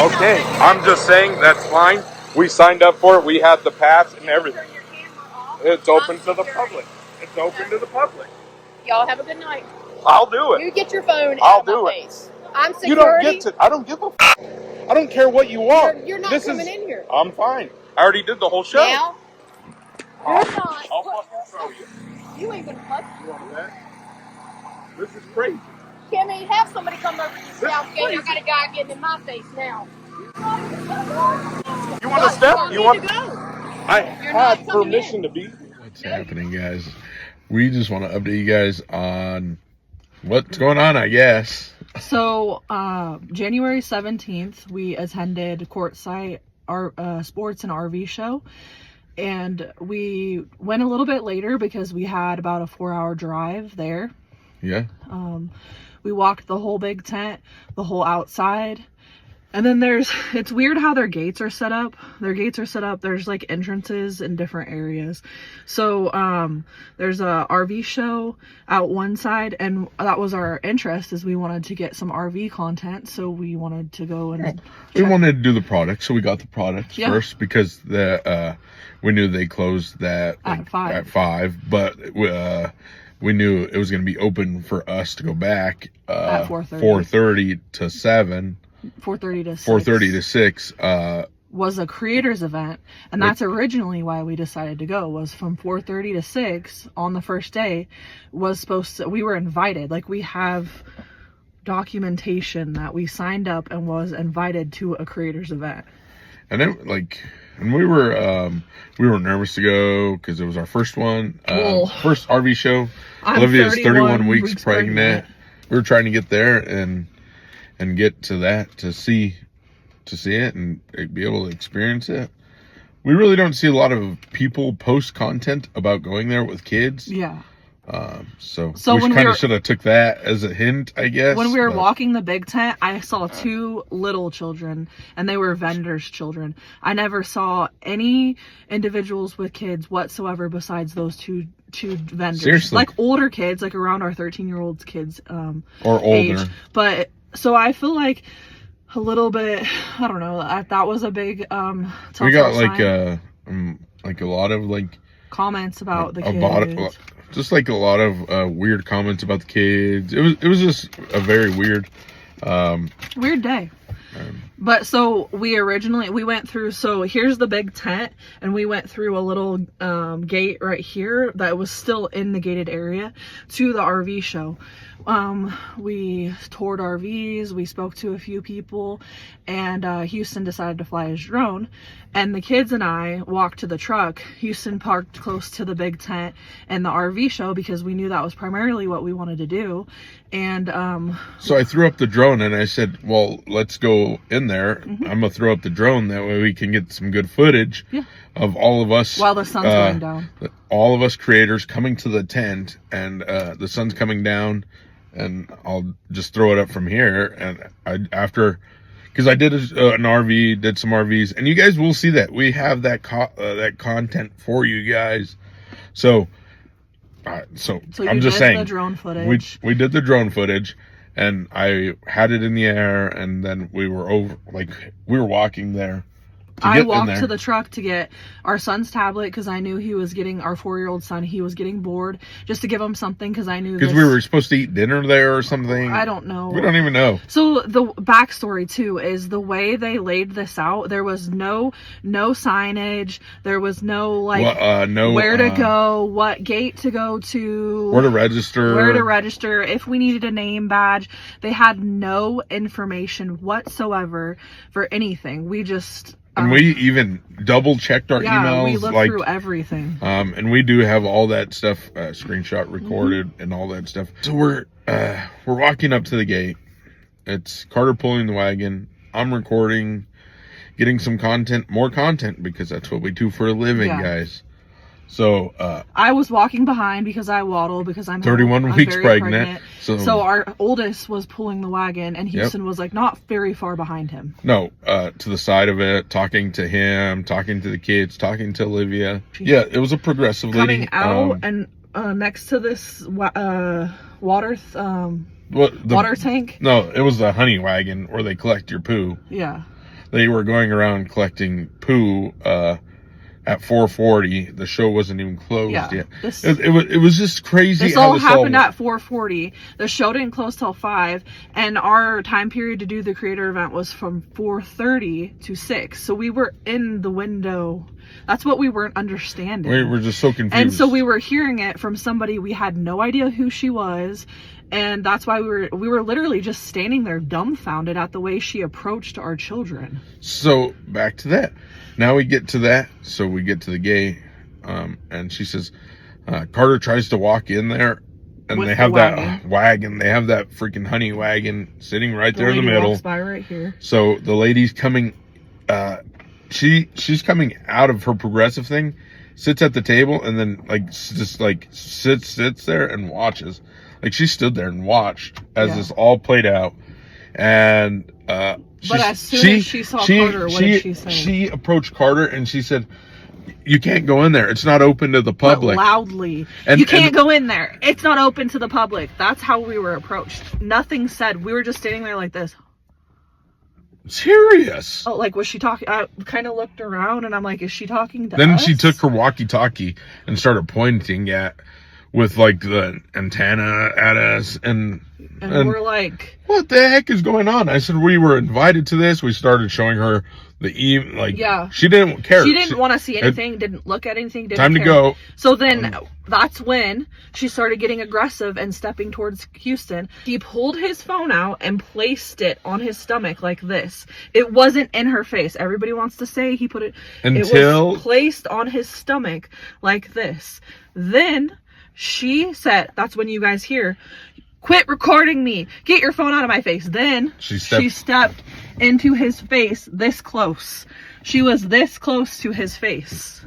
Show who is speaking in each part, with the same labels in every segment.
Speaker 1: Okay, I'm just saying that's fine. We signed up for it. We had the pass and everything. It's open to the public. It's open to the public.
Speaker 2: Y'all have a good night.
Speaker 1: I'll do it.
Speaker 2: You get your phone
Speaker 1: I'll
Speaker 2: out of
Speaker 1: do
Speaker 2: my
Speaker 1: it.
Speaker 2: face. I'm security.
Speaker 1: You don't get to. I don't give a f. I don't care what you want.
Speaker 2: You're not coming in here.
Speaker 1: I'm fine. I already did the whole show.
Speaker 2: Now, you're not.
Speaker 1: I'll fucking show you.
Speaker 2: You ain't gonna touch
Speaker 1: You want that? This is crazy.
Speaker 2: Kimmy, have somebody come over to the south gate. I got a guy getting in my face now.
Speaker 1: You want to step? You want
Speaker 2: to go?
Speaker 1: I had permission to be.
Speaker 3: What's happening, guys? We just want to update you guys on what's going on, I guess.
Speaker 4: So, January 17th, we attended Quartzsite Sports and RV Show. And we went a little bit later because we had about a 4-hour drive there.
Speaker 3: Yeah.
Speaker 4: We walked the whole big tent, the whole outside. And then it's weird how their gates are set up. There's like entrances in different areas. So, there's a RV show out one side, and that was our interest, is we wanted to get some RV content. So we wanted to go and
Speaker 3: we wanted to do the product. So we got the product first because we knew they closed that
Speaker 4: at
Speaker 3: 5, but we knew it was going to be open for us to go back
Speaker 4: at
Speaker 3: 4:30 to 7.
Speaker 4: 4:30
Speaker 3: to 6
Speaker 4: was a creators event, and that's originally why we decided to go. Was from 4:30 to 6 on the first day. We were invited, like we have documentation that we signed up and was invited to a creators event.
Speaker 3: And then and we were nervous to go because it was our first one, first RV show. Olivia's 31 weeks pregnant. We were trying to get there and get to that to see it and be able to experience it. We really don't see a lot of people post content about going there with kids.
Speaker 4: Yeah.
Speaker 3: So we kind of should have took that as a hint, I guess.
Speaker 4: When we were walking the big tent, I saw 2 little children, and they were vendors' children. I never saw any individuals with kids whatsoever besides those two vendors.
Speaker 3: Seriously.
Speaker 4: Like older kids, like around our 13-year-old kids
Speaker 3: or older.
Speaker 4: age. But so I feel like a little bit, I don't know, that was a big
Speaker 3: we got a lot of
Speaker 4: comments about the kids.
Speaker 3: Just a lot of weird comments about the kids. It was just a very weird
Speaker 4: day. But so we went through, so here's the big tent, and we went through a little gate right here that was still in the gated area to the RV show. We toured RVs, we spoke to a few people, and Huston decided to fly his drone, and the kids and I walked to the truck. Huston parked close to the big tent and the RV show because we knew that was primarily what we wanted to do. And
Speaker 3: so I threw up the drone and I said, well, let's go in there. Mm-hmm. I'm gonna throw up the drone, that way we can get some good footage of all of us
Speaker 4: while the sun's going down.
Speaker 3: All of us creators coming to the tent, and the sun's coming down, and I'll just throw it up from here. And because I did an RV, did some RVs, and you guys will see that we have that content for you guys. So I'm just saying,
Speaker 4: the drone footage.
Speaker 3: We did the drone footage, and I had it in the air, and then we were walking there.
Speaker 4: I walked to the truck to get our son's tablet because I knew he was getting, our 4-year-old son, he was getting bored, just to give him something because I knew
Speaker 3: because we were supposed to eat dinner there or something.
Speaker 4: I don't know.
Speaker 3: We don't even know.
Speaker 4: So the backstory too is the way they laid this out. There was no signage. There was no where to go, what gate to go to,
Speaker 3: where to register,
Speaker 4: if we needed a name badge. They had no information whatsoever for anything. We just
Speaker 3: and we even double checked our emails.
Speaker 4: We looked through everything.
Speaker 3: And we do have all that stuff screenshot recorded and all that stuff. So we're walking up to the gate. It's Carter pulling the wagon. I'm recording, getting some more content, because that's what we do for a living, guys. So
Speaker 4: I was walking behind because I waddle because I'm
Speaker 3: 31 weeks pregnant.
Speaker 4: So our oldest was pulling the wagon, and Huston was not very far behind him.
Speaker 3: No, to the side of it, talking to him, talking to the kids, talking to Olivia. Yeah, it was a progressive
Speaker 4: coming out, and next to this water tank.
Speaker 3: No, it was the honey wagon where they collect your poo.
Speaker 4: Yeah.
Speaker 3: they were going around collecting poo at 4:40. The show wasn't even closed yet. It was just crazy.
Speaker 4: This all happened at 4:40. The show didn't close till 5, and our time period to do the creator event was from 4:30 to 6. So we were in the window. That's what we weren't understanding.
Speaker 3: We were just so confused.
Speaker 4: And so we were hearing it from somebody we had no idea who she was, and that's why we were literally just standing there dumbfounded at the way she approached our children.
Speaker 3: So back to that. Now we get to that. So we get to the gate, and she says, Carter tries to walk in there, and they have that wagon. They have that freaking honey wagon sitting right there in the middle.
Speaker 4: Walks by right here.
Speaker 3: So the lady's coming. She's coming out of her progressive thing, sits at the table, and then sits there and watches. Like she stood there and watched as this all played out, and
Speaker 4: but as soon as she saw Carter, what did she say?
Speaker 3: She approached Carter and she said, "You can't go in there. It's not open to the public."
Speaker 4: But loudly. You can't go in there. It's not open to the public. That's how we were approached. Nothing said. We were just standing there like this.
Speaker 3: Serious.
Speaker 4: Oh, like, was she talking? I kind of looked around and I'm like, is she talking to us?
Speaker 3: Then she took her walkie-talkie and started pointing with like the antenna at us, and
Speaker 4: we're like,
Speaker 3: what the heck is going on? I said, we were invited to this. We started showing her she didn't care.
Speaker 4: She didn't want to see anything, didn't look at anything, didn't
Speaker 3: time
Speaker 4: care.
Speaker 3: To go.
Speaker 4: So then that's when she started getting aggressive and stepping towards Huston. He pulled his phone out and placed it on his stomach like this. It wasn't in her face. Everybody wants to say he put it. It was placed on his stomach like this. Then she said, that's when you guys hear, "Quit recording me. Get your phone out of my face." Then she stepped into his face this close. She was this close to his face.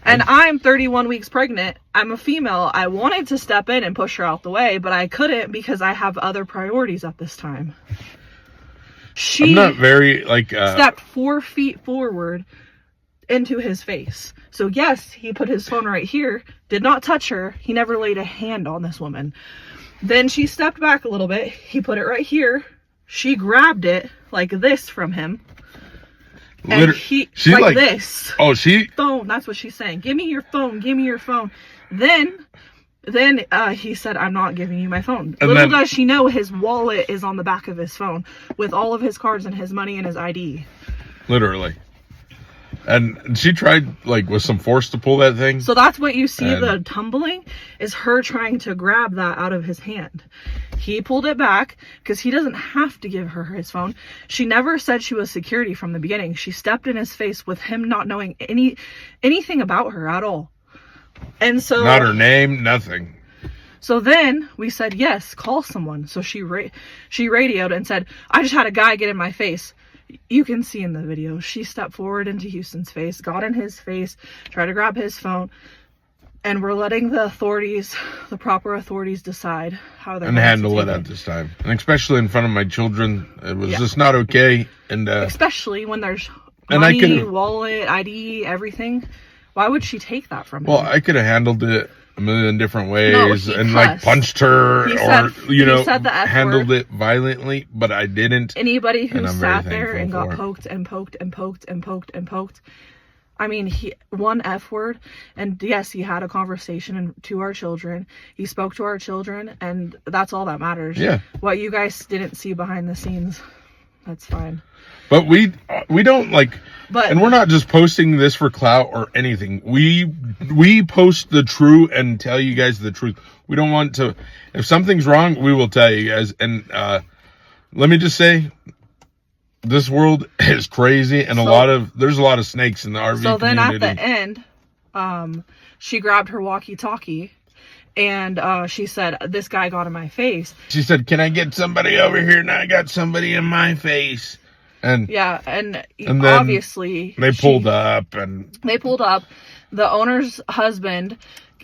Speaker 4: And I'm 31 weeks pregnant. I'm a female. I wanted to step in and push her out the way, but I couldn't because I have other priorities at this time. She
Speaker 3: I'm not very
Speaker 4: stepped 4 feet forward into his face. So yes, he put his phone right here, did not touch her. He never laid a hand on this woman. Then she stepped back a little bit. He put it right here. She grabbed it like this from him. And he like this.
Speaker 3: Oh,
Speaker 4: phone. That's what she's saying. Give me your phone. Give me your phone. Then he said, "I'm not giving you my phone." Little does she know his wallet is on the back of his phone with all of his cards and his money and his ID.
Speaker 3: Literally. And she tried, with some force to pull that thing.
Speaker 4: So that's what you see, the tumbling, is her trying to grab that out of his hand. He pulled it back because he doesn't have to give her his phone. She never said she was security from the beginning. She stepped in his face with him not knowing anything about her at all. And so...
Speaker 3: Not her name, nothing.
Speaker 4: So then we said, yes, call someone. So she radioed and said, "I just had a guy get in my face." You can see in the video, she stepped forward into Huston's face, got in his face, tried to grab his phone, and we're letting the proper authorities decide how they're going to
Speaker 3: handle it at this time. And especially in front of my children, it was just not okay. And
Speaker 4: especially when there's money, wallet, ID, everything. Why would she take that from him?
Speaker 3: Well, I could have handled it a million different ways and punched her handled it violently, but I didn't.
Speaker 4: Anybody who sat there and got poked and poked and poked and poked and poked. I mean, one F word, and yes, he had a conversation to our children. He spoke to our children, and that's all that matters.
Speaker 3: Yeah.
Speaker 4: What you guys didn't see behind the scenes, that's fine.
Speaker 3: But we don't and we're not just posting this for clout or anything. We post the truth and tell you guys the truth. We don't want to, if something's wrong, we will tell you guys. And let me just say, this world is crazy, and there's a lot of snakes in the RV community.
Speaker 4: So then at the end, she grabbed her walkie-talkie and she said, "This guy got in my face."
Speaker 3: She said, "Can I get somebody over here?" And I got somebody in my face. And
Speaker 4: then
Speaker 3: obviously they pulled up.
Speaker 4: The owner's husband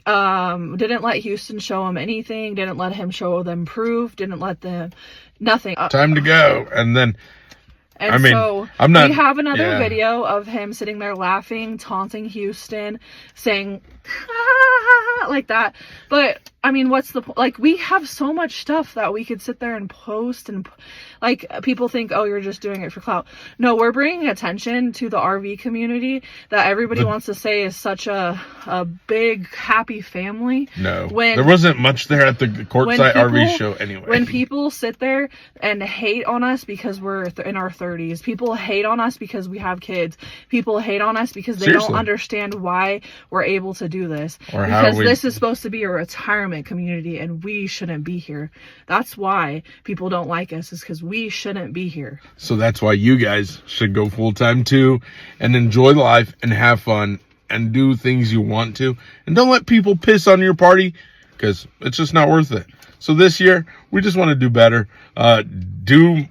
Speaker 4: didn't let Huston show him anything, didn't let him show them proof, didn't let them nothing.
Speaker 3: Time to go. And then
Speaker 4: we have another video of him sitting there laughing, taunting Huston, saying like that. But I mean, what's the point? Like, we have so much stuff that we could sit there and post, and like, people think, oh, you're just doing it for clout. No, we're bringing attention to the RV community that everybody wants to say is such a big happy family.
Speaker 3: No,
Speaker 4: when
Speaker 3: there wasn't much there at the Quartzsite RV Show anyway.
Speaker 4: When people sit there and hate on us because we're in our 30s, people hate on us because we have kids, people hate on us because they don't understand why we're able to do this,
Speaker 3: or
Speaker 4: because this is supposed to be a retirement community and we shouldn't be here. That's why people don't like us, is because we shouldn't be here.
Speaker 3: So that's why you guys should go full-time too, and enjoy life and have fun and do things you want to, and don't let people piss on your party, because it's just not worth it. So this year we just want to do better, do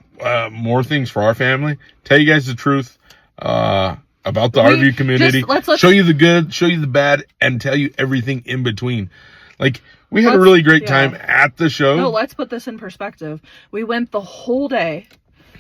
Speaker 3: more things for our family, tell you guys the truth about the RV community, let's show you the good, show you the bad, and tell you everything in between. Like, we had a really great time at the show.
Speaker 4: No, let's put this in perspective. We went the whole day,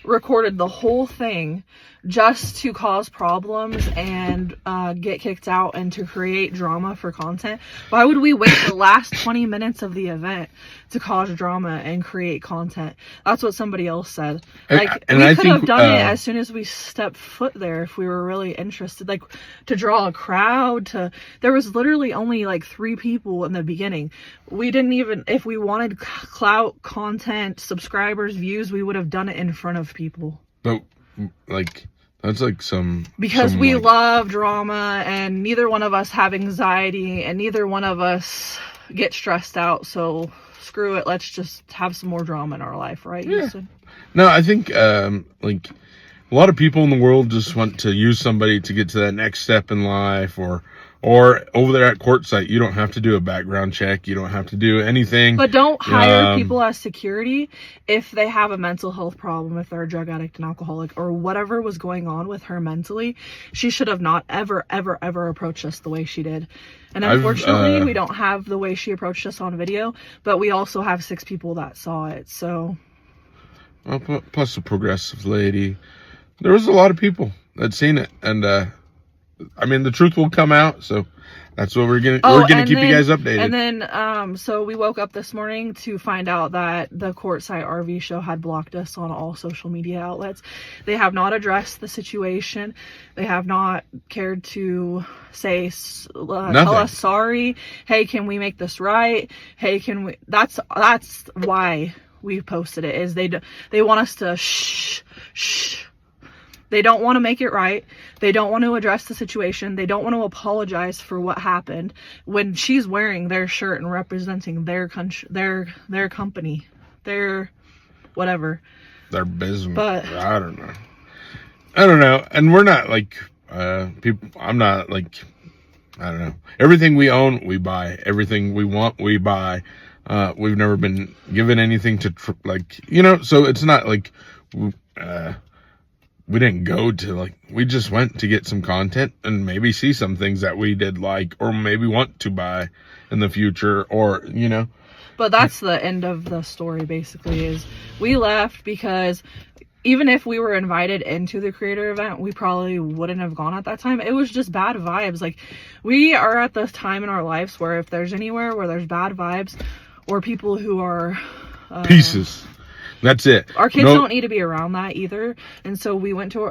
Speaker 4: recorded the whole thing just to cause problems and get kicked out and to create drama for content. Why would we wait the last 20 minutes of the event to cause drama and create content? That's what somebody else said. Like, and we could have done it as soon as we stepped foot there if we were really interested. Like, to draw a crowd, there was literally only like 3 people in the beginning. We didn't even, if we wanted clout, content, subscribers, views, we would have done it in front of people.
Speaker 3: But like, that's like
Speaker 4: because we love drama, and neither one of us have anxiety, and neither one of us get stressed out. So screw it. Let's just have some more drama in our life, right?
Speaker 3: Yeah. No, I think like, a lot of people in the world just want to use somebody to get to that next step in life, or over there at Quartzsite, you don't have to do a background check. You don't have to do anything.
Speaker 4: But don't hire people as security if they have a mental health problem, if they're a drug addict, an alcoholic, or whatever was going on with her mentally. She should have not ever, ever, ever approached us the way she did. And unfortunately, we don't have the way she approached us on video, but we also have 6 people that saw it, so.
Speaker 3: Well, plus a progressive lady. There was a lot of people that seen it, and I mean, the truth will come out, so that's what we're gonna keep you guys updated.
Speaker 4: And then, so we woke up this morning to find out that the Quartzsite RV Show had blocked us on all social media outlets. They have not addressed the situation. They have not cared to say, tell us sorry. Hey, can we make this right? Hey, can we? That's why we posted it. Is they want us to shh. They don't want to make it right. They don't want to address the situation. They don't want to apologize for what happened when she's wearing their shirt and representing their country, their company, their whatever.
Speaker 3: Their business.
Speaker 4: But
Speaker 3: I don't know. And we're not like people. I'm not like, I don't know. Everything we own, we buy. Everything we want, we buy. We've never been given anything to so it's not like we didn't go to, like, we just went to get some content and maybe see some things that we did like, or maybe want to buy in the future, or,
Speaker 4: But that's the end of the story, basically, is we left because even if we were invited into the creator event, we probably wouldn't have gone at that time. It was just bad vibes. Like, we are at the time in our lives where if there's anywhere where there's bad vibes or people who are
Speaker 3: pieces. That's it.
Speaker 4: Our kids don't need to be around that either. And so we went to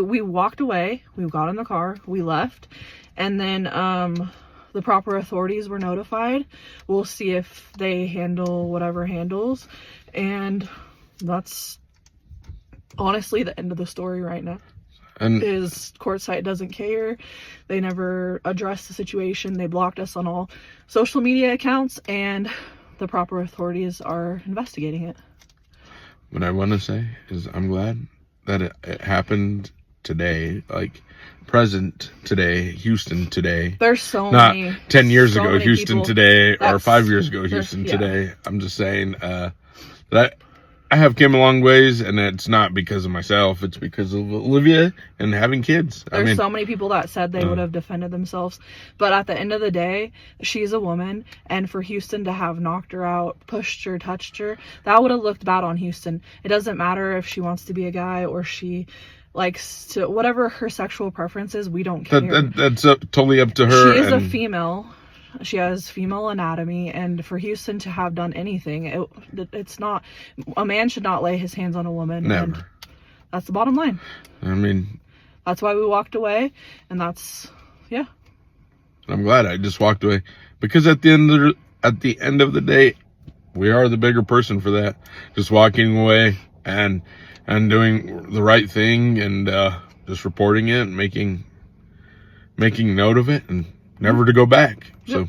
Speaker 4: we walked away. We got in the car. We left. And then the proper authorities were notified. We'll see if they handle whatever handles. And that's honestly the end of the story right now. And is Quartzsite doesn't care. They never addressed the situation. They blocked us on all social media accounts, and the proper authorities are investigating it.
Speaker 3: What I want to say is I'm glad that it happened today, like present today, Huston today.
Speaker 4: There's so
Speaker 3: not
Speaker 4: many.
Speaker 3: 10 years ago, Huston today, or 5 years ago, Huston today. I'm just saying that I have came a long ways, and it's not because of myself. It's because of Olivia and having kids.
Speaker 4: There's so many people that said they would have defended themselves. But at the end of the day, she's a woman. And for Huston to have knocked her out, pushed her, touched her, that would have looked bad on Huston. It doesn't matter if she wants to be a guy or she likes to, whatever her sexual preference is, we don't care.
Speaker 3: That's totally up to her.
Speaker 4: She is a female. She has female anatomy, and for Huston to have done anything, it's not, a man should not lay his hands on a woman.
Speaker 3: Never.
Speaker 4: And that's the bottom line.
Speaker 3: I mean,
Speaker 4: that's why we walked away, and that's, yeah.
Speaker 3: I'm glad I just walked away, because at the end of the day, we are the bigger person for that. Just walking away and doing the right thing, and just reporting it and making note of it, and never to go back. So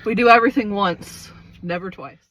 Speaker 4: we do everything once, never twice.